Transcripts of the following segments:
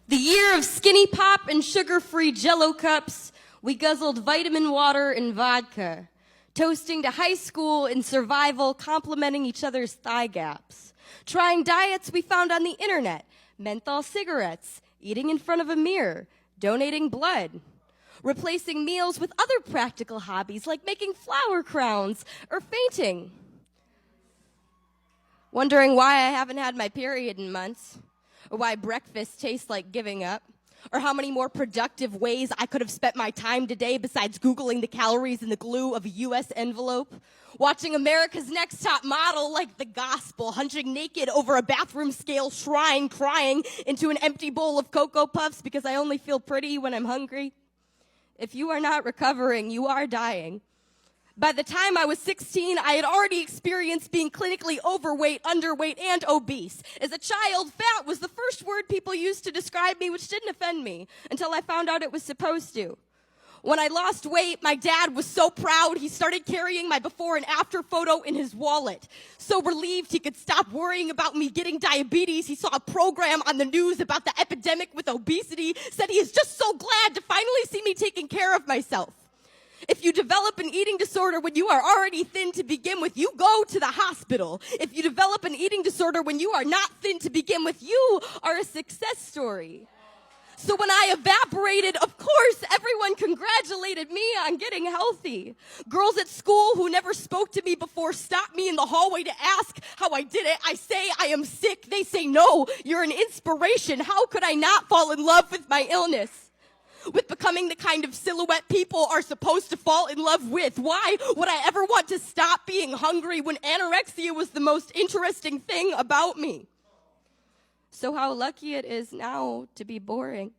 The year of skinny pop and sugar-free Jell-O cups, we guzzled vitamin water and vodka, toasting to high school and survival, complimenting each other's thigh gaps, trying diets we found on the internet, menthol cigarettes, eating in front of a mirror, donating blood, replacing meals with other practical hobbies like making flower crowns or fainting, wondering why I haven't had my period in months, or why breakfast tastes like giving up, or how many more productive ways I could have spent my time today besides Googling the calories in the glue of a U.S. envelope, watching America's Next Top Model like the gospel, hunching naked over a bathroom scale shrine, crying into an empty bowl of Cocoa Puffs because I only feel pretty when I'm hungry. If you are not recovering, you are dying. By the time I was 16, I had already experienced being clinically overweight, underweight, and obese. As a child, fat was the first word people used to describe me, which didn't offend me until I found out it was supposed to. When I lost weight, my dad was so proud he started carrying my before and after photo in his wallet. So relieved he could stop worrying about me getting diabetes, he saw a program on the news about the epidemic with obesity, said he is just so glad to finally see me taking care of myself. If you develop an eating disorder when you are already thin to begin with, you go to the hospital. If you develop an eating disorder when you are not thin to begin with, you are a success story. So when I evaporated, of course, everyone congratulated me on getting healthy. Girls at school who never spoke to me before stopped me in the hallway to ask how I did it. I say I am sick. They say, no, you're an inspiration. How could I not fall in love with my illness? With becoming the kind of silhouette people are supposed to fall in love with. Why would I ever want to stop being hungry when anorexia was the most interesting thing about me? So how lucky it is now to be boring.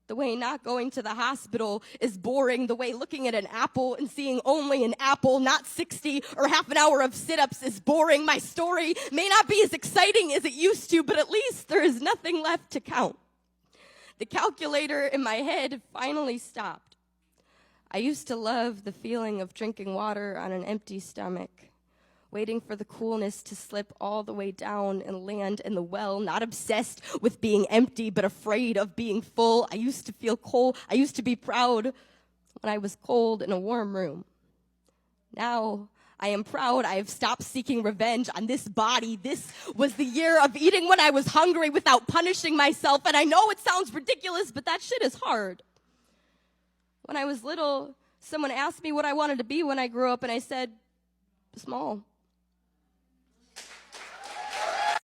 The way not going to the hospital is boring. The way looking at an apple and seeing only an apple, not 60 or half an hour of sit-ups is boring. My story may not be as exciting as it used to, but at least there is nothing left to count. The calculator in my head finally stopped. I used to love the feeling of drinking water on an empty stomach, waiting for the coolness to slip all the way down and land in the well, not obsessed with being empty, but afraid of being full. I used to feel cold. I used to be proud when I was cold in a warm room. Now, I am proud I have stopped seeking revenge on this body. This was the year of eating when I was hungry without punishing myself. And I know it sounds ridiculous, but that shit is hard. When I was little, someone asked me what I wanted to be when I grew up, and I said, small.